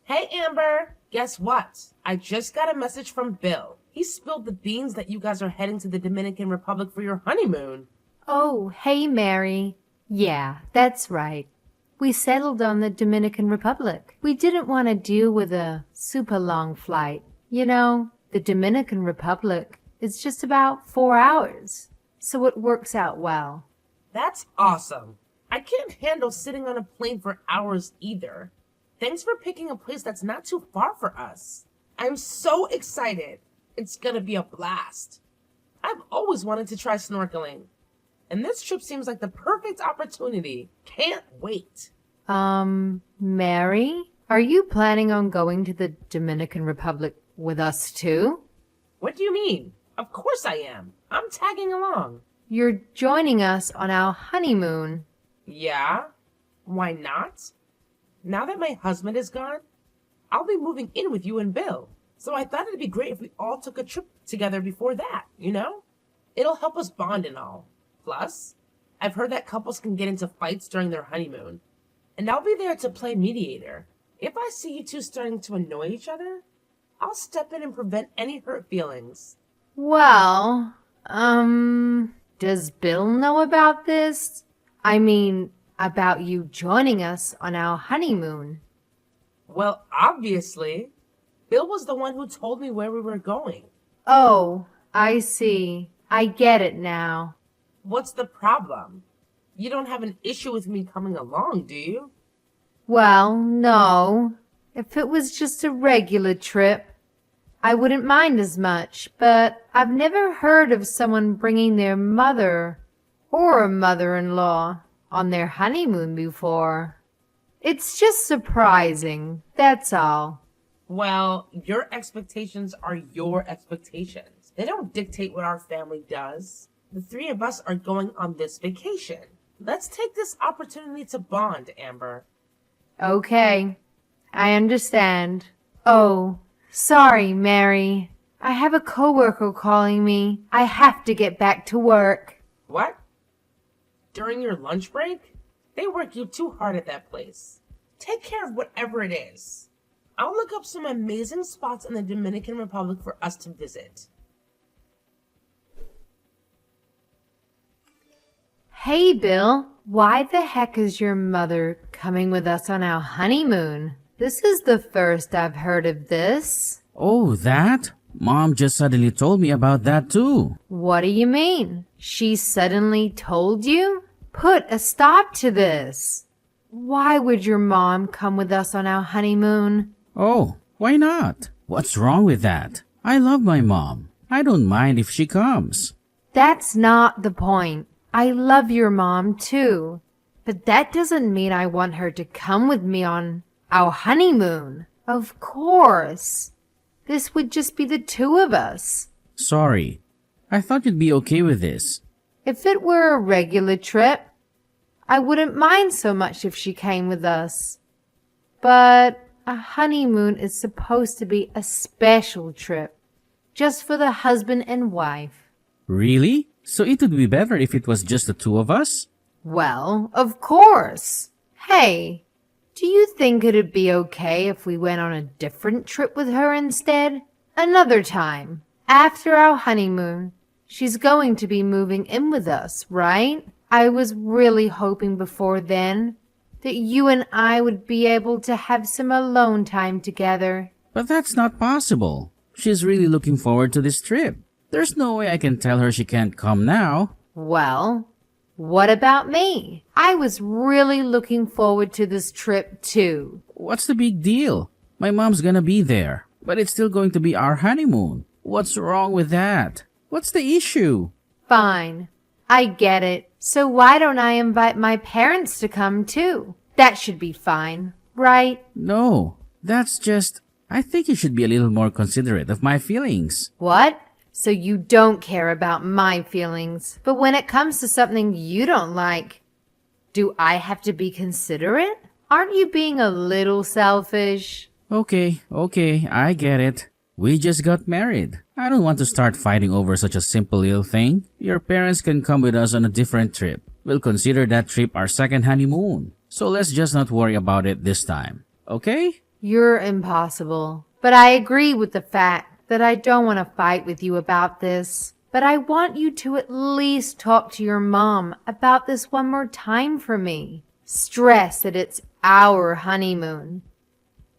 Hey, Amber. Guess what? I just got a message from Bill. He spilled the beans that you guys are heading to the Dominican Republic for your honeymoon. Oh, hey, Mary. Yeah, that's right. We settled on the Dominican Republic. We didn't want to deal with a super long flight. You know, the Dominican Republic is just about 4 hours, so it works out well. That's awesome. I can't handle sitting on a plane for hours either. Thanks for picking a place that's not too far for us. I'm so excited. It's gonna be a blast. I've always wanted to try snorkeling, and this trip seems like the perfect opportunity. Can't wait. Mary, are you planning on going to the Dominican Republic with us too? What do you mean? Of course I am. I'm tagging along. You're joining us on our honeymoon. Yeah? Why not? Now that my husband is gone, I'll be moving in with you and Bill. So I thought it'd be great if we all took a trip together before that, you know? It'll help us bond and all. Plus, I've heard that couples can get into fights during their honeymoon. And I'll be there to play mediator. If I see you two starting to annoy each other, I'll step in and prevent any hurt feelings. Well, does Bill know about this? I mean, about you joining us on our honeymoon. Well, obviously. Bill was the one who told me where we were going. Oh, I see. I get it now. What's the problem? You don't have an issue with me coming along, do you? Well, no. If it was just a regular trip, I wouldn't mind as much, but I've never heard of someone bringing their mother or a mother-in-law on their honeymoon before. It's just surprising, that's all. Well, your expectations are your expectations. They don't dictate what our family does. The three of us are going on this vacation. Let's take this opportunity to bond, Amber. Okay, I understand. Oh, sorry, Mary. I have a coworker calling me. I have to get back to work. What? During your lunch break? They work you too hard at that place. Take care of whatever it is. I'll look up some amazing spots in the Dominican Republic for us to visit. Hey, Bill, why the heck is your mother coming with us on our honeymoon? This is the first I've heard of this. Oh, that? Mom just suddenly told me about that too. What do you mean? She suddenly told you? Put a stop to this. Why would your mom come with us on our honeymoon? Oh, why not? What's wrong with that? I love my mom. I don't mind if she comes. That's not the point. I love your mom too. But that doesn't mean I want her to come with me on our honeymoon. Of course. This would just be the two of us. Sorry. I thought you'd be okay with this. If it were a regular trip, I wouldn't mind so much if she came with us. But a honeymoon is supposed to be a special trip, just for the husband and wife. Really? So it would be better if it was just the two of us? Well, of course. Hey, do you think it'd be okay if we went on a different trip with her instead? Another time, after our honeymoon. She's going to be moving in with us, right? I was really hoping before then that you and I would be able to have some alone time together. But that's not possible. She's really looking forward to this trip. There's no way I can tell her she can't come now. Well, what about me? I was really looking forward to this trip too. What's the big deal? My mom's gonna be there, but it's still going to be our honeymoon. What's wrong with that? What's the issue? Fine. I get it. So why don't I invite my parents to come too? That should be fine, right? No, that's just... I think you should be a little more considerate of my feelings. What? So you don't care about my feelings. But when it comes to something you don't like, do I have to be considerate? Aren't you being a little selfish? Okay, I get it. We just got married. I don't want to start fighting over such a simple little thing. Your parents can come with us on a different trip. We'll consider that trip our second honeymoon. So let's just not worry about it this time. Okay? You're impossible. But I agree with the fact that I don't want to fight with you about this. But I want you to at least talk to your mom about this one more time for me. Stress that it's our honeymoon.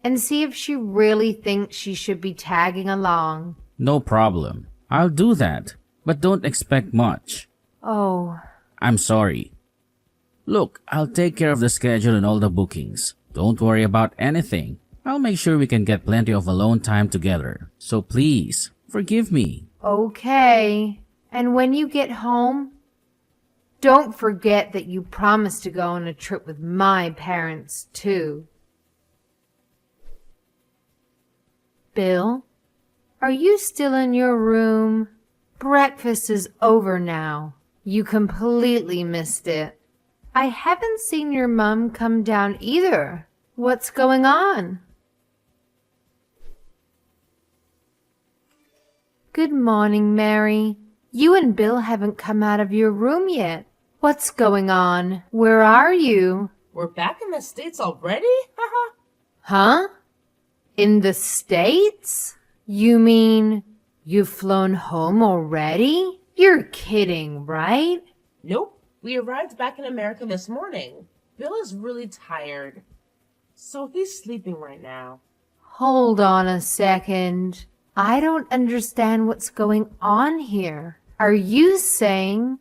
And see if she really thinks she should be tagging along. No problem. I'll do that. But don't expect much. Oh, I'm sorry. Look, I'll take care of the schedule and all the bookings. Don't worry about anything. I'll make sure we can get plenty of alone time together. So please, forgive me. okay. And when you get home, don't forget that you promised to go on a trip with my parents, too. Bill, are you still in your room? Breakfast is over now. You completely missed it. I haven't seen your mom come down either. What's going on? Good morning, Mary. You and Bill haven't come out of your room yet. What's going on? Where are you? We're back in the States already? Haha. Huh? In the States? You mean you've flown home already? You're kidding, right? Nope. We arrived back in America this morning. Bill is really tired, so he's sleeping right now. Hold on a second. I don't understand what's going on here. Are you saying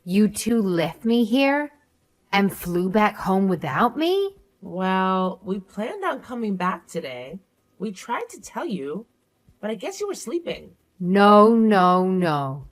you two left me here and flew back home without me? Well, we planned on coming back today. We tried to tell you, but I guess you were sleeping. No, no, no.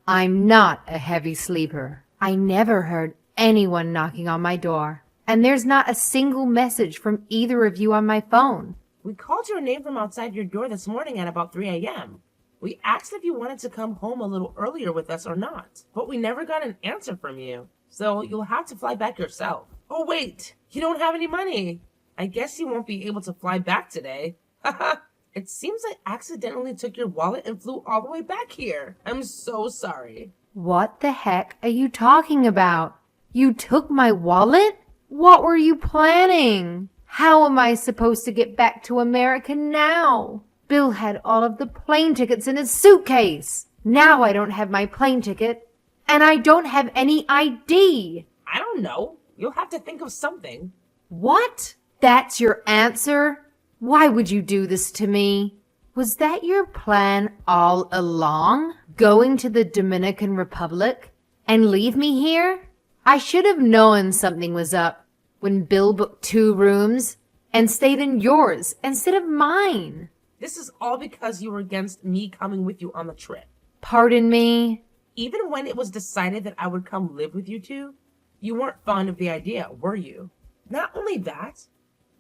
I'm not a heavy sleeper. I never heard anyone knocking on my door. And there's not a single message from either of you on my phone. We called your name from outside your door this morning at about 3 a.m. We asked if you wanted to come home a little earlier with us or not, but we never got an answer from you. So you'll have to fly back yourself. Oh wait, you don't have any money. I guess you won't be able to fly back today. Haha. It seems I accidentally took your wallet and flew all the way back here. I'm so sorry. What the heck are you talking about? You took my wallet? What were you planning? How am I supposed to get back to America now? Bill had all of the plane tickets in his suitcase. Now I don't have my plane ticket, and I don't have any ID. I don't know. You'll have to think of something. What? That's your answer? Why would you do this to me? Was that your plan all along? Going to the Dominican Republic and leave me here? I should have known something was up when Bill booked 2 rooms and stayed in yours instead of mine. This is all because you were against me coming with you on the trip. Pardon me? Even when it was decided that I would come live with you two, you weren't fond of the idea, were you? Not only that,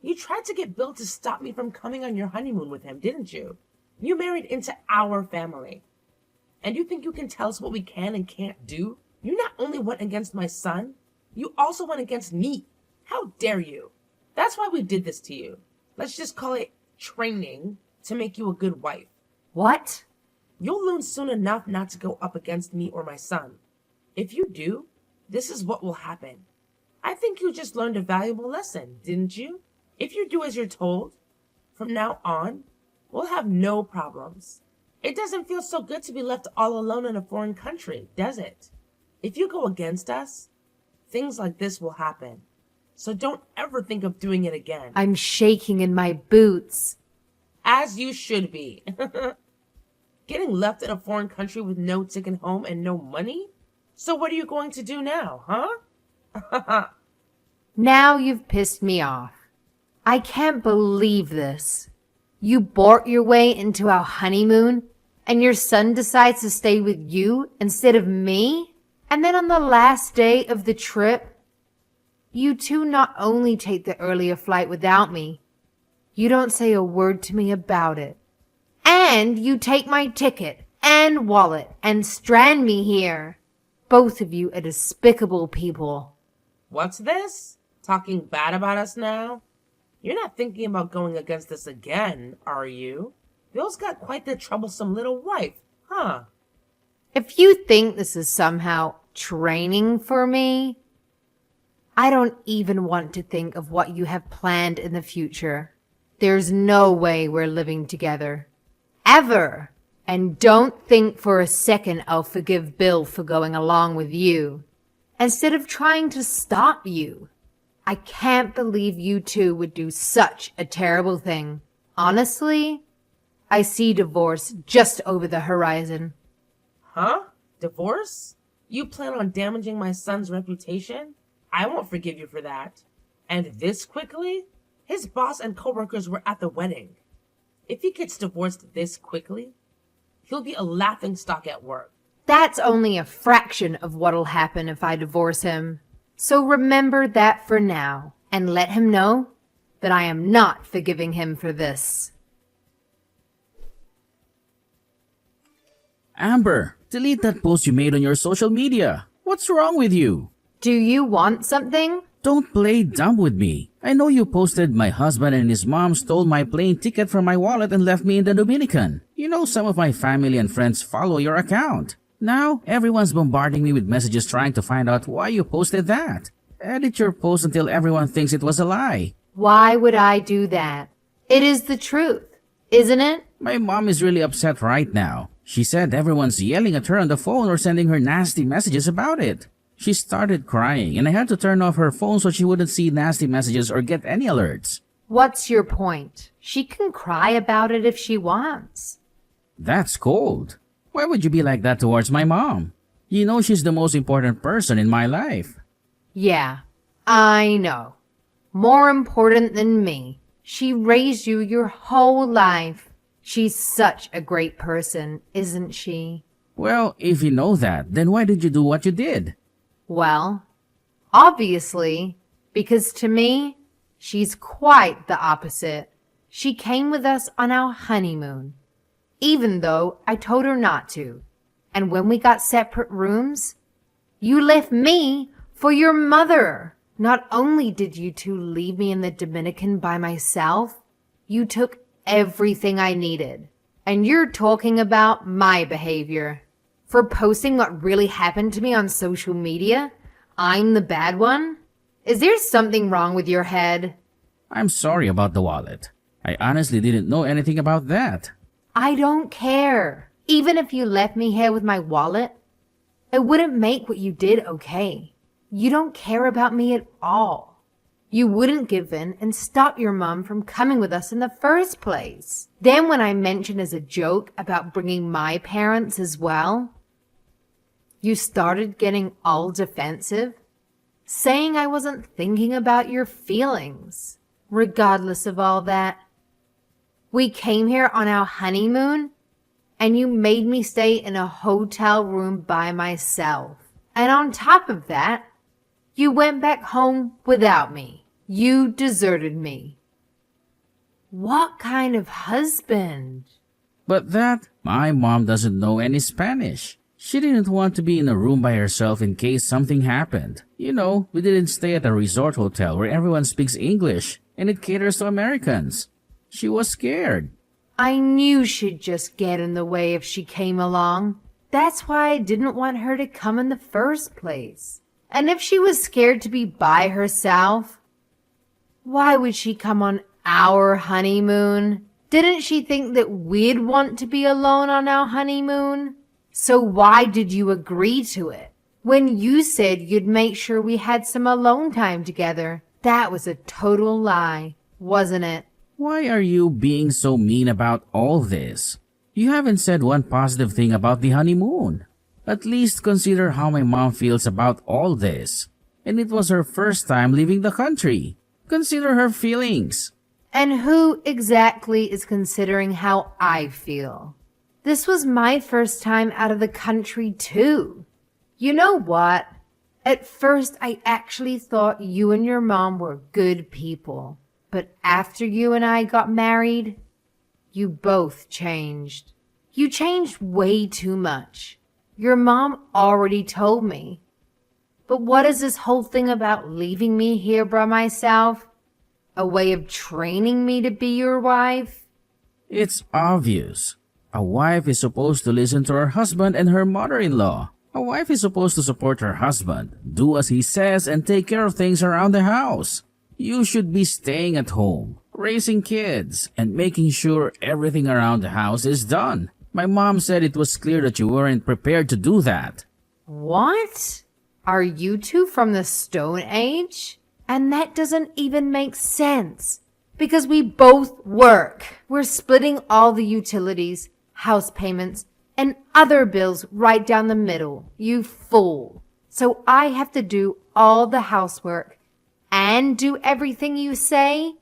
you tried to get Bill to stop me from coming on your honeymoon with him, didn't you? You married into our family. And you think you can tell us what we can and can't do? You not only went against my son, you also went against me. How dare you? That's why we did this to you. Let's just call it training to make you a good wife. What? You'll learn soon enough not to go up against me or my son. If you do, this is what will happen. I think you just learned a valuable lesson, didn't you? If you do as you're told, from now on, we'll have no problems. It doesn't feel so good to be left all alone in a foreign country, does it? If you go against us, things like this will happen. So don't ever think of doing it again. I'm shaking in my boots. As you should be. Getting left in a foreign country with no ticket home and no money? So what are you going to do now, huh? Now you've pissed me off. I can't believe this. You bought your way into our honeymoon and your son decides to stay with you instead of me? And then on the last day of the trip, you two not only take the earlier flight without me, you don't say a word to me about it. And you take my ticket and wallet and strand me here. Both of you are despicable people. What's this? Talking bad about us now? You're not thinking about going against us again, are you? Bill's got quite the troublesome little wife, huh? If you think this is somehow training for me, I don't even want to think of what you have planned in the future. There's no way we're living together. Ever. And don't think for a second I'll forgive Bill for going along with you, instead of trying to stop you. I can't believe you two would do such a terrible thing. Honestly, I see divorce just over the horizon. Huh? Divorce? You plan on damaging my son's reputation? I won't forgive you for that. And this quickly? His boss and coworkers were at the wedding. If he gets divorced this quickly, he'll be a laughingstock at work. That's only a fraction of what'll happen if I divorce him. So remember that for now, and let him know that I am not forgiving him for this. Amber, delete that post you made on your social media. What's wrong with you? Do you want something? Don't play dumb with me. I know you posted my husband and his mom stole my plane ticket from my wallet and left me in the Dominican. You know some of my family and friends follow your account. Now, everyone's bombarding me with messages trying to find out why you posted that. Edit your post until everyone thinks it was a lie. Why would I do that? It is the truth, isn't it? My mom is really upset right now. She said everyone's yelling at her on the phone or sending her nasty messages about it. She started crying and I had to turn off her phone so she wouldn't see nasty messages or get any alerts. What's your point? She can cry about it if she wants. That's cold. Why would you be like that towards my mom? You know she's the most important person in my life. Yeah, I know. More important than me. She raised you your whole life. She's such a great person, isn't she? Well, if you know that, then why did you do what you did? Well, obviously, because to me, she's quite the opposite. She came with us on our honeymoon, even though I told her not to. And when we got separate rooms, you left me for your mother. Not only did you two leave me in the Dominican by myself, you took everything I needed. And you're talking about my behavior. For posting what really happened to me on social media? I'm the bad one? Is there something wrong with your head? I'm sorry about the wallet. I honestly didn't know anything about that. I don't care. Even if you left me here with my wallet, it wouldn't make what you did okay. You don't care about me at all. You wouldn't give in and stop your mom from coming with us in the first place. Then when I mentioned as a joke about bringing my parents as well, you started getting all defensive, saying I wasn't thinking about your feelings. Regardless of all that, we came here on our honeymoon and you made me stay in a hotel room by myself. And on top of that, you went back home without me. You deserted me. What kind of husband? But my mom doesn't know any Spanish. She didn't want to be in a room by herself in case something happened. You know, we didn't stay at a resort hotel where everyone speaks English and it caters to Americans. She was scared. I knew she'd just get in the way if she came along. That's why I didn't want her to come in the first place. And if she was scared to be by herself, why would she come on our honeymoon? Didn't she think that we'd want to be alone on our honeymoon? So why did you agree to it? When you said you'd make sure we had some alone time together, that was a total lie, wasn't it? Why are you being so mean about all this? You haven't said one positive thing about the honeymoon. At least consider how my mom feels about all this. And it was her first time leaving the country. Consider her feelings. And who exactly is considering how I feel? This was my first time out of the country too. You know what? At first I actually thought you and your mom were good people. But after you and I got married, you both changed. You changed way too much. Your mom already told me. But what is this whole thing about leaving me here by myself? A way of training me to be your wife? It's obvious. A wife is supposed to listen to her husband and her mother-in-law. A wife is supposed to support her husband, do as he says, and take care of things around the house. You should be staying at home. raising kids, and making sure everything around the house is done. My mom said it was clear that you weren't prepared to do that. What? Are you two from the Stone Age? And that doesn't even make sense. Because we both work. We're splitting all the utilities, house payments, and other bills right down the middle. You fool. So I have to do all the housework and do everything you say?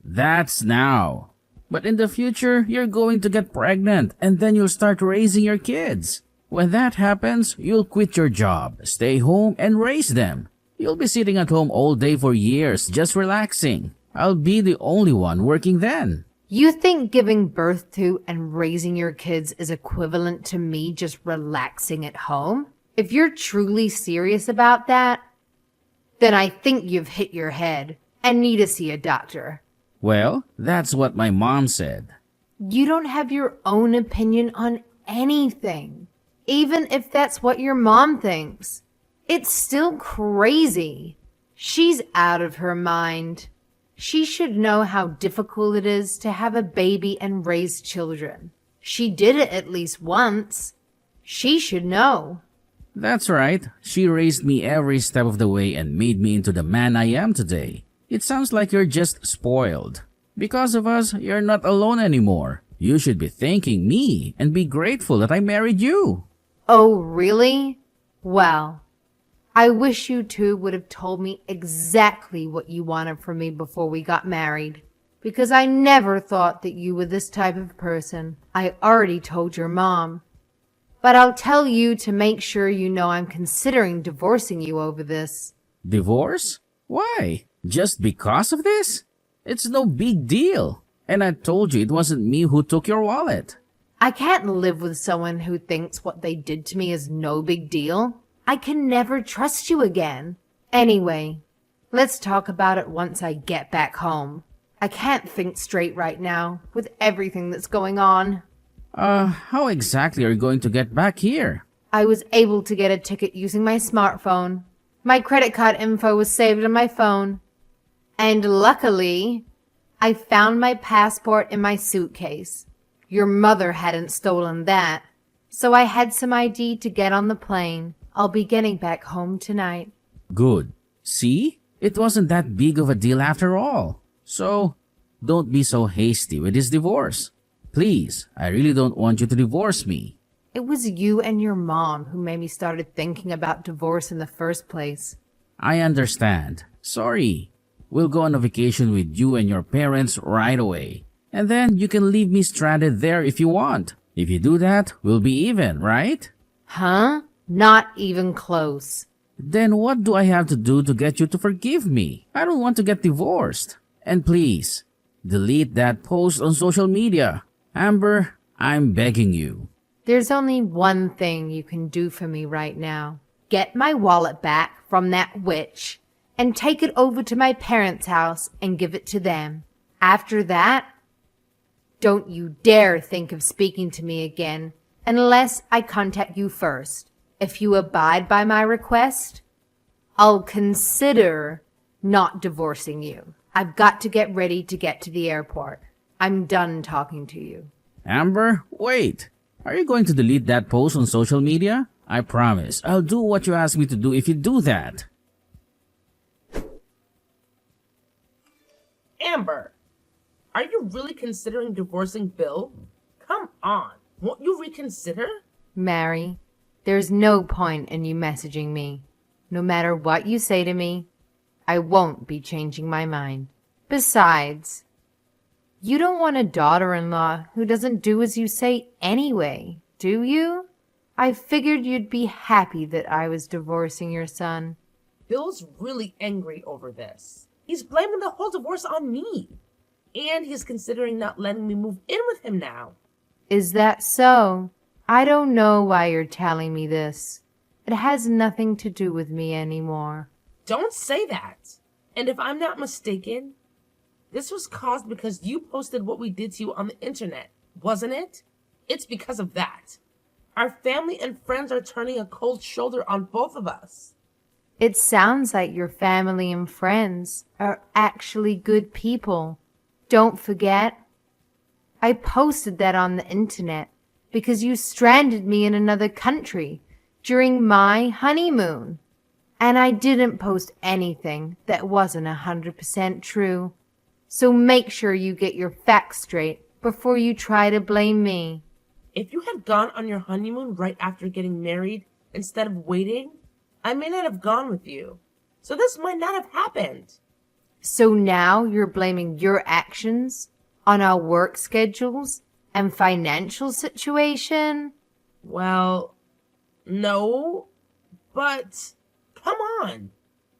That's now. But in the future, you're going to get pregnant and then you'll start raising your kids. When that happens, you'll quit your job, stay home, and raise them. You'll be sitting at home all day for years, just relaxing. I'll be the only one working then. You think giving birth to and raising your kids is equivalent to me just relaxing at home? If you're truly serious about that, then I think you've hit your head and need to see a doctor. Well, that's what my mom said. You don't have your own opinion on anything, even if that's what your mom thinks. It's still crazy. She's out of her mind. She should know how difficult it is to have a baby and raise children. She did it at least once. She should know. That's right. She raised me every step of the way and made me into the man I am today. It sounds like you're just spoiled. Because of us, you're not alone anymore. You should be thanking me and be grateful that I married you. Oh, really? Well, I wish you two would have told me exactly what you wanted from me before we got married. Because I never thought that you were this type of person. I already told your mom. But I'll tell you to make sure you know I'm considering divorcing you over this. Divorce? Why? Just because of this? It's no big deal. And I told you it wasn't me who took your wallet. I can't live with someone who thinks what they did to me is no big deal. I can never trust you again. Anyway, let's talk about it once I get back home. I can't think straight right now with everything that's going on. How exactly are you going to get back here? I was able to get a ticket using my smartphone. My credit card info was saved on my phone. And luckily, I found my passport in my suitcase. Your mother hadn't stolen that. So I had some ID to get on the plane. I'll be getting back home tonight. Good. See? It wasn't that big of a deal after all. So, don't be so hasty with this divorce. Please, I really don't want you to divorce me. It was you and your mom who made me started thinking about divorce in the first place. I understand. Sorry. We'll go on a vacation with you and your parents right away. And then you can leave me stranded there if you want. If you do that, we'll be even, right? Huh? Not even close. Then what do I have to do to get you to forgive me? I don't want to get divorced. And please, delete that post on social media. Amber, I'm begging you. There's only one thing you can do for me right now. Get my wallet back from that witch and take it over to my parents' house and give it to them. After that, don't you dare think of speaking to me again unless I contact you first. If you abide by my request, I'll consider not divorcing you. I've got to get ready to get to the airport. I'm done talking to you. Amber, wait. Are you going to delete that post on social media? I promise. I'll do what you ask me to do if you do that. Amber, are you really considering divorcing Bill? Come on. Won't you reconsider? Mary, there's no point in you messaging me. No matter what you say to me, I won't be changing my mind. Besides, you don't want a daughter-in-law who doesn't do as you say anyway, do you? I figured you'd be happy that I was divorcing your son. Bill's really angry over this. He's blaming the whole divorce on me. And he's considering not letting me move in with him now. Is that so? I don't know why you're telling me this. It has nothing to do with me anymore. Don't say that. And if I'm not mistaken, this was caused because you posted what we did to you on the internet, wasn't it? It's because of that. Our family and friends are turning a cold shoulder on both of us. It sounds like your family and friends are actually good people. Don't forget, I posted that on the internet because you stranded me in another country during my honeymoon. And I didn't post anything that wasn't 100% true. So make sure you get your facts straight before you try to blame me. If you had gone on your honeymoon right after getting married instead of waiting, I may not have gone with you. So this might not have happened. So now you're blaming your actions on our work schedules and financial situation? Well, no, but come on.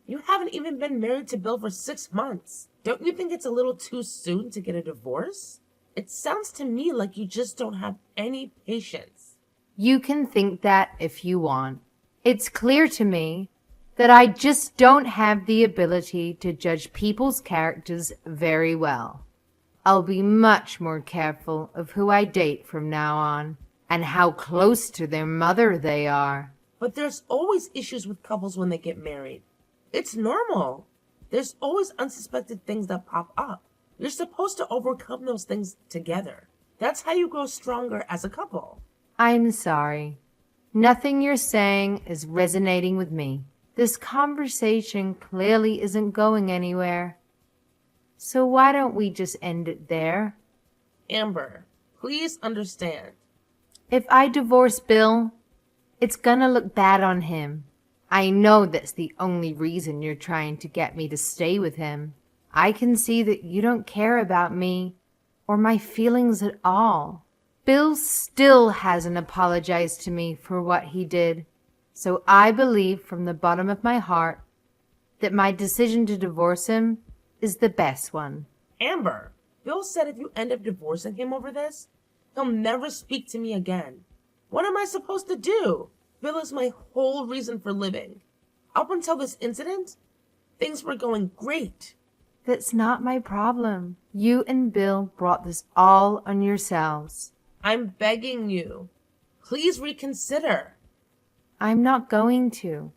You haven't even been married to Bill for 6 months. Don't you think it's a little too soon to get a divorce? It sounds to me like you just don't have any patience. You can think that if you want. It's clear to me that I just don't have the ability to judge people's characters very well. I'll be much more careful of who I date from now on and how close to their mother they are. But there's always issues with couples when they get married. It's normal. There's always unsuspected things that pop up. You're supposed to overcome those things together. That's how you grow stronger as a couple. I'm sorry. Nothing you're saying is resonating with me. This conversation clearly isn't going anywhere. So why don't we just end it there? Amber, please understand. If I divorce Bill, it's gonna look bad on him. I know that's the only reason you're trying to get me to stay with him. I can see that you don't care about me or my feelings at all. Bill still hasn't apologized to me for what he did. So I believe from the bottom of my heart that my decision to divorce him is the best one. Amber, Bill said if you end up divorcing him over this, he'll never speak to me again. What am I supposed to do? Bill is my whole reason for living. Up until this incident, things were going great. That's not my problem. You and Bill brought this all on yourselves. I'm begging you. Please reconsider. I'm not going to.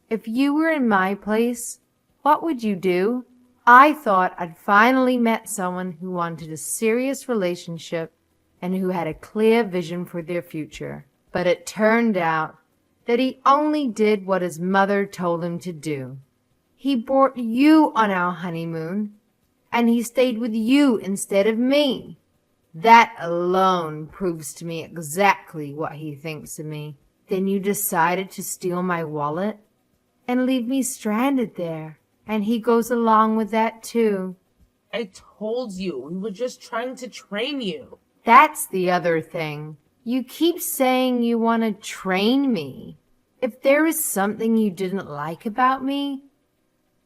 If you were in my place, what would you do? I thought I'd finally met someone who wanted a serious relationship and who had a clear vision for their future. But it turned out that he only did what his mother told him to do. He brought you on our honeymoon, and he stayed with you instead of me. That alone proves to me exactly what he thinks of me. Then you decided to steal my wallet and leave me stranded there, and he goes along with that too. I told you, we were just trying to train you. That's the other thing. You keep saying you want to train me. If there is something you didn't like about me,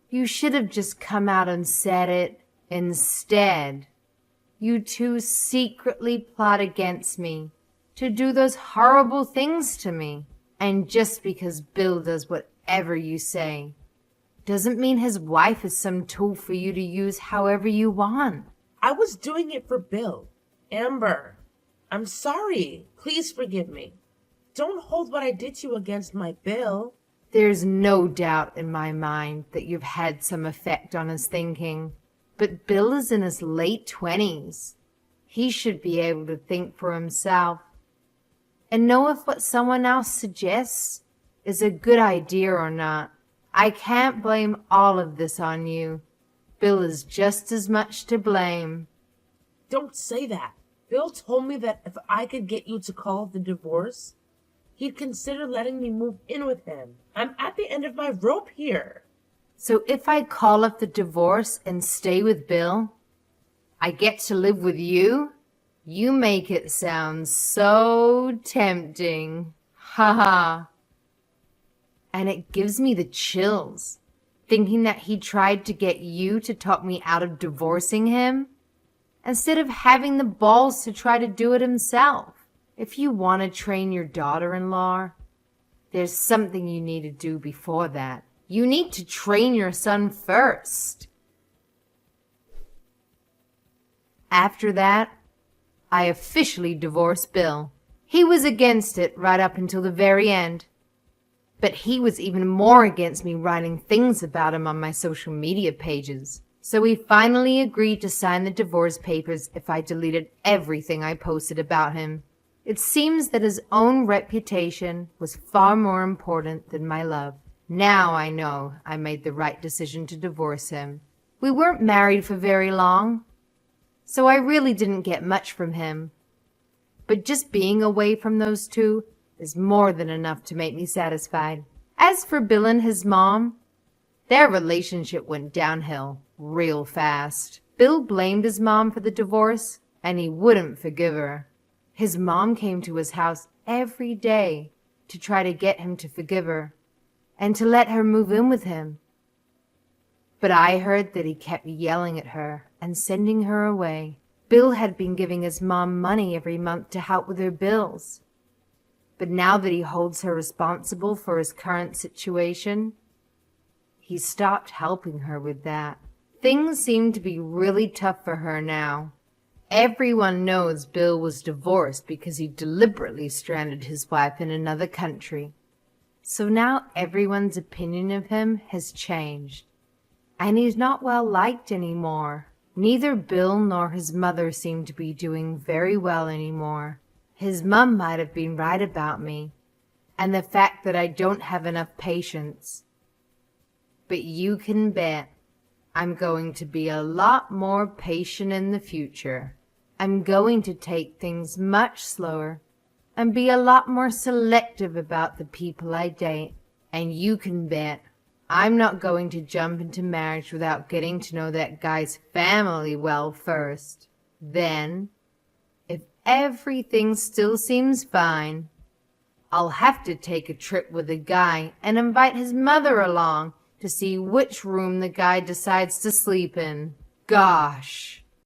you should have just come out and said it instead. You two secretly plot against me to do those horrible things to me. And just because Bill does whatever you say doesn't mean his wife is some tool for you to use however you want. I was doing it for Bill. Amber, I'm sorry. Please forgive me. Don't hold what I did to you against my Bill. There's no doubt in my mind that you've had some effect on his thinking. But Bill is in his late 20s. He should be able to think for himself and know if what someone else suggests is a good idea or not. I can't blame all of this on you. Bill is just as much to blame. Don't say that. Bill told me that if I could get you to call off the divorce, he'd consider letting me move in with him. I'm at the end of my rope here. So if I call off the divorce and stay with Bill, I get to live with you? You make it sound so tempting. Ha ha. And it gives me the chills, thinking that he tried to get you to talk me out of divorcing him, instead of having the balls to try to do it himself. If you want to train your daughter-in-law, there's something you need to do before that. You need to train your son first. After that, I officially divorced Bill. He was against it right up until the very end. But he was even more against me writing things about him on my social media pages. So we finally agreed to sign the divorce papers if I deleted everything I posted about him. It seems that his own reputation was far more important than my love. Now I know I made the right decision to divorce him. We weren't married for very long, so I really didn't get much from him. But just being away from those two is more than enough to make me satisfied. As for Bill and his mom, their relationship went downhill real fast. Bill blamed his mom for the divorce, and he wouldn't forgive her. His mom came to his house every day to try to get him to forgive her and to let her move in with him. But I heard that he kept yelling at her and sending her away. Bill had been giving his mom money every month to help with her bills. But now that he holds her responsible for his current situation, he stopped helping her with that. Things seem to be really tough for her now. Everyone knows Bill was divorced because he deliberately stranded his wife in another country. So now everyone's opinion of him has changed, and he's not well liked anymore. Neither Bill nor his mother seem to be doing very well anymore. His mom might have been right about me, and the fact that I don't have enough patience. But you can bet I'm going to be a lot more patient in the future. I'm going to take things much slower and be a lot more selective about the people I date. And you can bet I'm not going to jump into marriage without getting to know that guy's family well first. Then, if everything still seems fine, I'll have to take a trip with the guy and invite his mother along to see which room the guy decides to sleep in. Gosh,